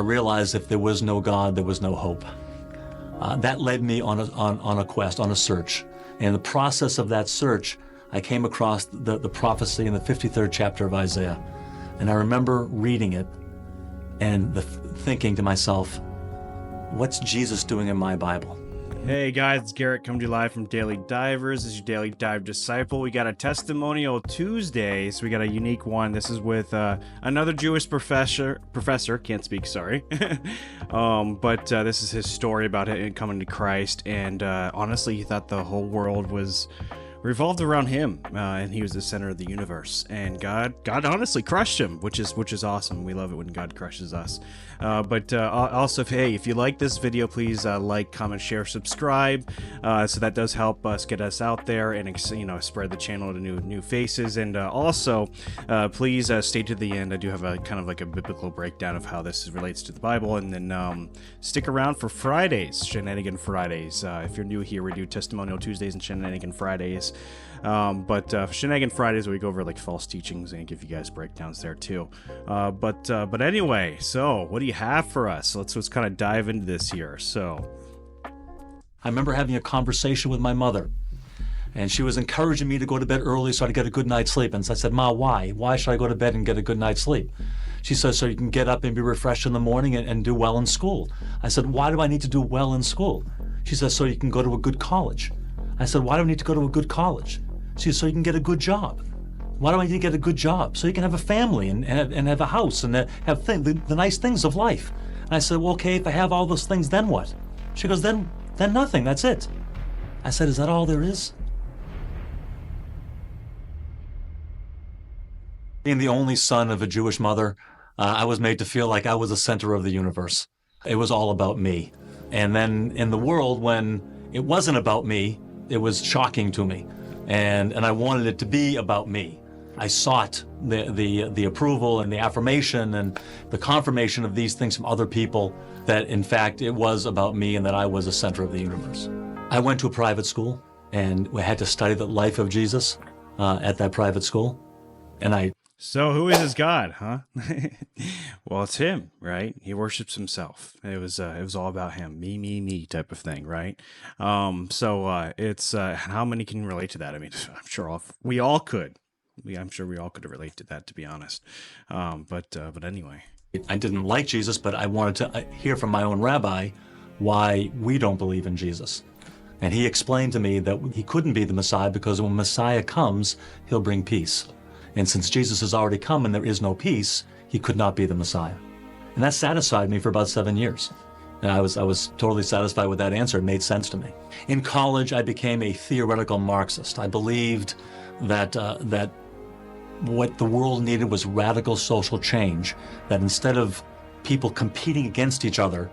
realized if there was no God, there was no hope. That led me on a quest, on a search. And in the process of that search, I came across the prophecy in the 53rd chapter of Isaiah. And I remember reading it and thinking to myself, what's Jesus doing in my Bible? Hey guys, it's Garrett coming to you live from Daily Divers. This is your Daily Dive Disciple. We got a Testimonial Tuesday, so we got a unique one. This is with another Jewish professor, can't speak, sorry. But this is his story about him coming to Christ, and honestly, he thought the whole world was revolved around him, and he was the center of the universe. And God honestly crushed him, which is awesome. We love it when God crushes us. But also, if you like this video, please like, comment, share, subscribe. So that does help us get us out there and spread the channel to new faces. And also, please stay to the end. I do have a kind of like a biblical breakdown of how this relates to the Bible, and then stick around for Fridays, Shenanigan Fridays. If you're new here, we do Testimonial Tuesdays and Shenanigan Fridays. But Shenanigan Fridays, we go over like false teachings and give you guys breakdowns there too. But anyway, so what do you have for us? Let's kind of dive into this here. So I remember having a conversation with my mother, and she was encouraging me to go to bed early so I'd get a good night's sleep. And so I said, Ma, why? Why should I go to bed and get a good night's sleep? She says, so you can get up and be refreshed in the morning and do well in school. I said, why do I need to do well in school? She says, so you can go to a good college. I said, why do I need to go to a good college? She said, so you can get a good job. Why do I need to get a good job? So you can have a family and have a house and have the nice things of life. And I said, well, okay, if I have all those things, then what? She goes, then nothing, that's it. I said, is that all there is? Being the only son of a Jewish mother, I was made to feel like I was the center of the universe. It was all about me. And then in the world, when it wasn't about me, it was shocking to me. And I wanted it to be about me. I sought the approval and the affirmation and the confirmation of these things from other people, that in fact it was about me and that I was the center of the universe. I went to a private school, and we had to study the life of Jesus at that private school. And So who is his God, huh? Well, it's him, right? He worships himself. It was all about him, me type of thing, right? It's how many can relate to that? I mean, I'm sure we all could. I'm sure we all could relate to that, to be honest. But anyway, I didn't like Jesus, but I wanted to hear from my own rabbi why we don't believe in Jesus. And he explained to me that he couldn't be the Messiah because when Messiah comes, he'll bring peace. And since Jesus has already come and there is no peace, he could not be the Messiah. And that satisfied me for about 7 years. And I was totally satisfied with that answer. It made sense to me. In college, I became a theoretical Marxist. I believed that what the world needed was radical social change, that instead of people competing against each other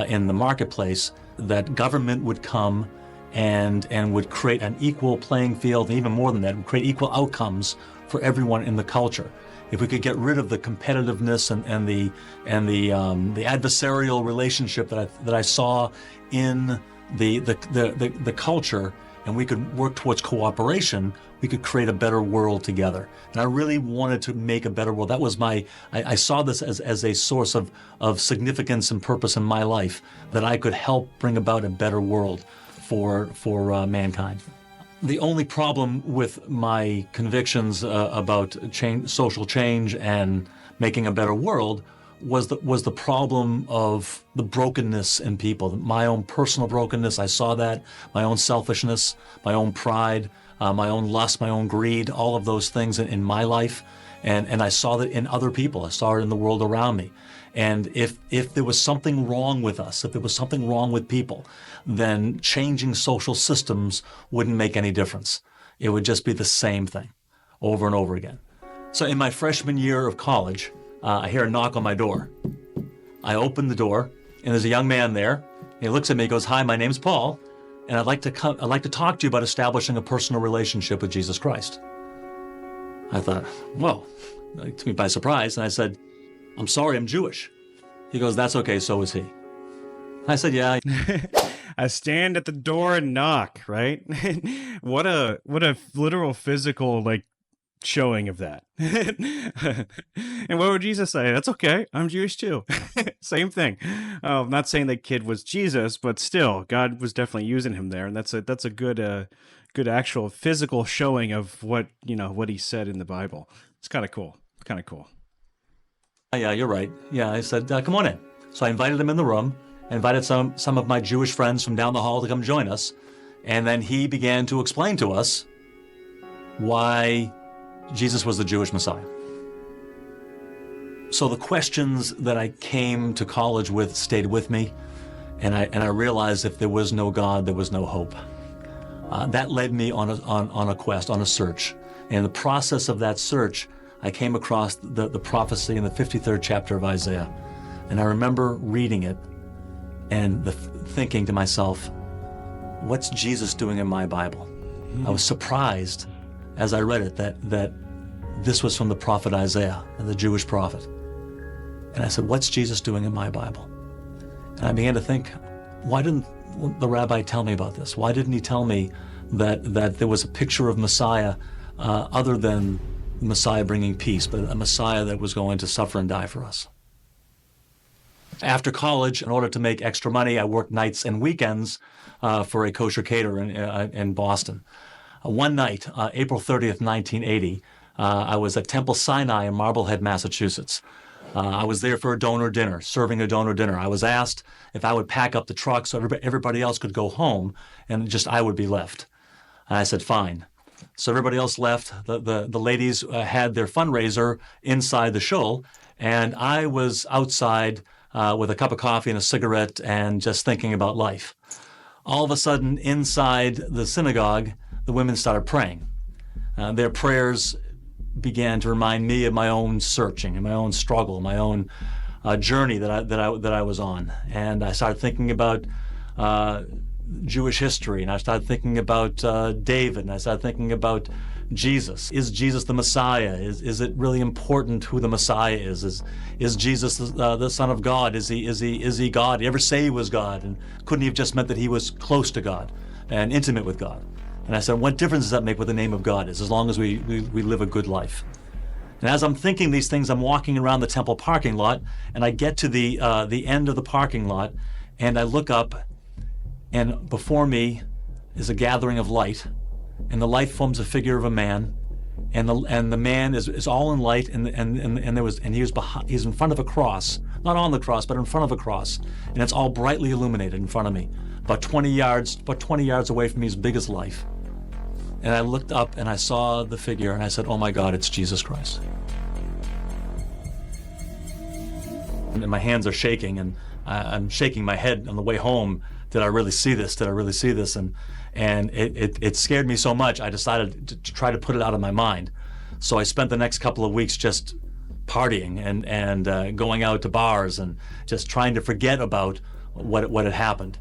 in the marketplace, that government would come and would create an equal playing field, and even more than that, would create equal outcomes for everyone in the culture. If we could get rid of the competitiveness and the adversarial relationship that I saw in the culture, and we could work towards cooperation, we could create a better world together. And I really wanted to make a better world. That was I saw this as a source of significance and purpose in my life, that I could help bring about a better world for mankind. The only problem with my convictions about social change and making a better world was the problem of the brokenness in people. My own personal brokenness, I saw that, my own selfishness, my own pride, my own lust, my own greed, all of those things in my life. And I saw that in other people. I saw it in the world around me. And if there was something wrong with us, if there was something wrong with people, then changing social systems wouldn't make any difference. It would just be the same thing over and over again. So in my freshman year of college, I hear a knock on my door. I open the door, and there's a young man there. He looks at me and goes, "Hi, my name's Paul, and I'd like to talk to you about establishing a personal relationship with Jesus Christ." I thought, whoa, it took me by surprise, and I said, "I'm sorry, I'm Jewish." He goes, "That's okay, so is he." I said, "Yeah." I stand at the door and knock, right? What a literal physical, like, showing of that. And what would Jesus say? That's okay. I'm Jewish too. Same thing. I'm not saying that kid was Jesus, but still, God was definitely using him there, and that's a good actual physical showing of what he said in the Bible. It's kind of cool. Kind of cool. Yeah, you're right. Yeah, I said, come on in. So I invited him in the room. I invited some of my Jewish friends from down the hall to come join us. And then he began to explain to us why Jesus was the Jewish Messiah. So the questions that I came to college with stayed with me, and I realized if there was no God, there was no hope. That led me on a quest, on a search. And in the process of that search, I came across the prophecy in the 53rd chapter of Isaiah. And I remember reading it and thinking to myself, what's Jesus doing in my Bible? I was surprised as I read it that this was from the prophet Isaiah, the Jewish prophet. And I said, what's Jesus doing in my Bible? And I began to think, why didn't the rabbi tell me about this? Why didn't he tell me that there was a picture of Messiah other than Messiah bringing peace, but a Messiah that was going to suffer and die for us? After college, in order to make extra money, I worked nights and weekends for a kosher caterer in Boston. One night, April 30th, 1980, I was at Temple Sinai in Marblehead, Massachusetts. I was there for a donor dinner, serving a donor dinner. I was asked if I would pack up the truck so everybody else could go home and just I would be left. And I said, fine. So everybody else left. The ladies had their fundraiser inside the shul, and I was outside with a cup of coffee and a cigarette and just thinking about life. All of a sudden, inside the synagogue, the women started praying. Their prayers began to remind me of my own searching and my own struggle, my own journey that I was on. And I started thinking about Jewish history, and I started thinking about David, and I started thinking about Jesus. Is Jesus the Messiah? Is it really important who the Messiah is? Is Jesus the Son of God? Is he God? Did he ever say he was God? And couldn't he have just meant that he was close to God and intimate with God? And I said, what difference does that make what the name of God is, as long as we live a good life? And as I'm thinking these things, I'm walking around the temple parking lot, and I get to the end of the parking lot, and I look up, and before me is a gathering of light, and the light forms a figure of a man, and the man is all in light, and he's in front of a cross, not on the cross, but in front of a cross, and it's all brightly illuminated in front of me, about 20 yards away from me, as big as life. And I looked up and I saw the figure and I said, oh my God, it's Jesus Christ. And my hands are shaking, and I'm shaking my head on the way home. Did I really see this? Did I really see this? And it scared me so much, I decided to try to put it out of my mind. So I spent the next couple of weeks just partying and going out to bars and just trying to forget about what had happened.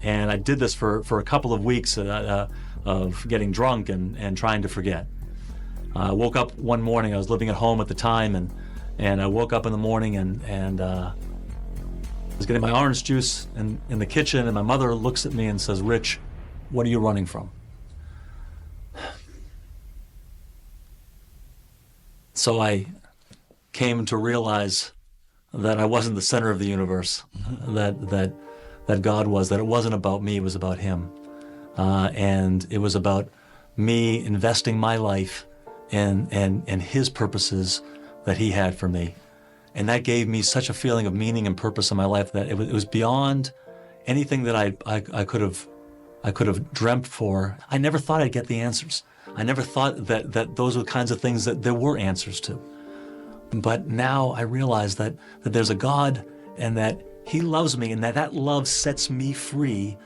And I did this for a couple of weeks of getting drunk and trying to forget. I woke up one morning, I was living at home at the time, and I woke up in the morning and I was getting my orange juice in the kitchen, and my mother looks at me and says, Rich, what are you running from? So I came to realize that I wasn't the center of the universe, that God was, that it wasn't about me, it was about him. And it was about me investing my life in his purposes that he had for me. And that gave me such a feeling of meaning and purpose in my life that it was beyond anything that I could have dreamt for. I never thought I'd get the answers. I never thought that those were the kinds of things that there were answers to. But now I realize that there's a God, and that he loves me, and that love sets me free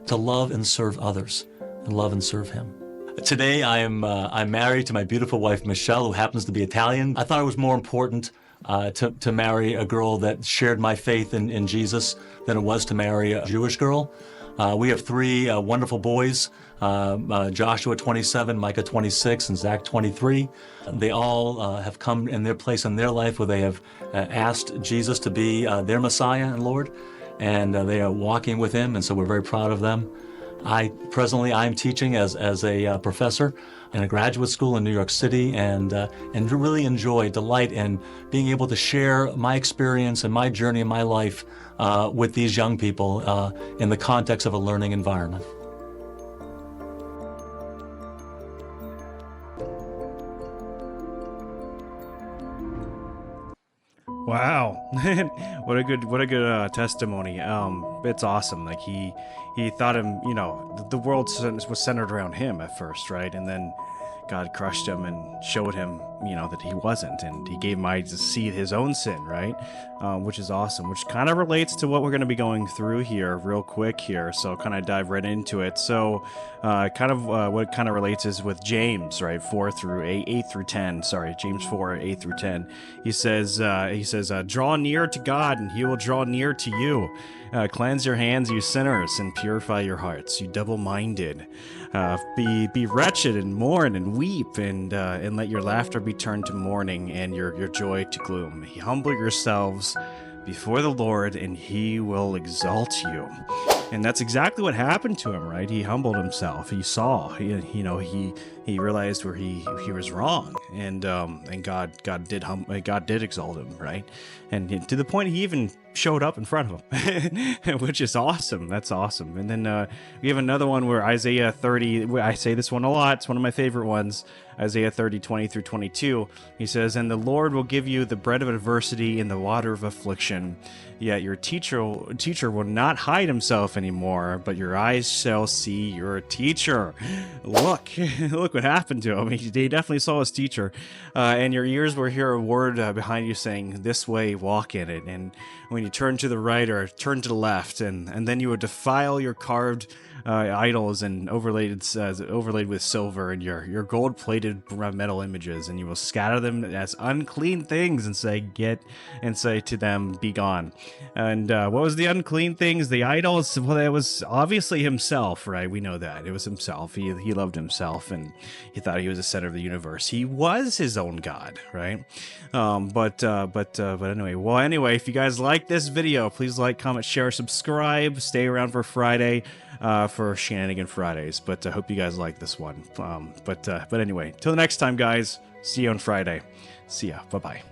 to love and serve others, and love and serve him. Today I'm married to my beautiful wife Michelle, who happens to be Italian. I thought it was more important to marry a girl that shared my faith in Jesus than it was to marry a Jewish girl. We have three wonderful boys, Joshua 27, Micah 26, and Zach 23. They all have come in their place in their life where they have asked Jesus to be their Messiah and Lord, and they are walking with him, and so we're very proud of them. I'm teaching as a professor in a graduate school in New York City, and really delight in being able to share my experience and my journey in my life with these young people in the context of a learning environment. Wow, what a good testimony. It's awesome. Like he thought the world was centered around him at first, right? And then God crushed him and showed him, that he wasn't, and he gave him eyes to see his own sin, right? Which is awesome, which kind of relates to what we're going to be going through here real quick here. So kind of dive right into it. So what kind of relates is with James, right? 8 through 10. Sorry, James 4, 8 through 10. He says, draw near to God and he will draw near to you. Cleanse your hands, you sinners, and purify your hearts, you double-minded. Be wretched and mourn and weep, and let your laughter be turned to mourning and your joy to gloom. Humble yourselves before the Lord, and he will exalt you. And that's exactly what happened to him, right? He humbled himself. He saw, he realized where he was wrong, and God did exalt him, right? And to the point he even showed up in front of him, which is awesome. That's awesome. And then we have another one where Isaiah 30, I say this one a lot, it's one of my favorite ones, Isaiah 30, 20 through 22. He says, and the Lord will give you the bread of adversity and the water of affliction. Yet your teacher will not hide himself anymore, but your eyes shall see your teacher. Look what happened to him. He definitely saw his teacher. And your ears will hear a word behind you saying, this way, walk in it. And when you turn to the right or turn to the left, and then you would defile your carved idols and overlaid with silver and your gold-plated metal images, and you will scatter them as unclean things and say to them, be gone. And what was the unclean things? The idols? Well, it was obviously himself, right? We know that. It was himself. He loved himself, and he thought he was the center of the universe. He was his own God, right? But anyway, if you guys like this video, please like, comment, share, subscribe. Stay around for Friday. For Shenanigan Fridays, but I hope you guys like this one. But anyway, till the next time, guys. See you on Friday. See ya. Bye-bye.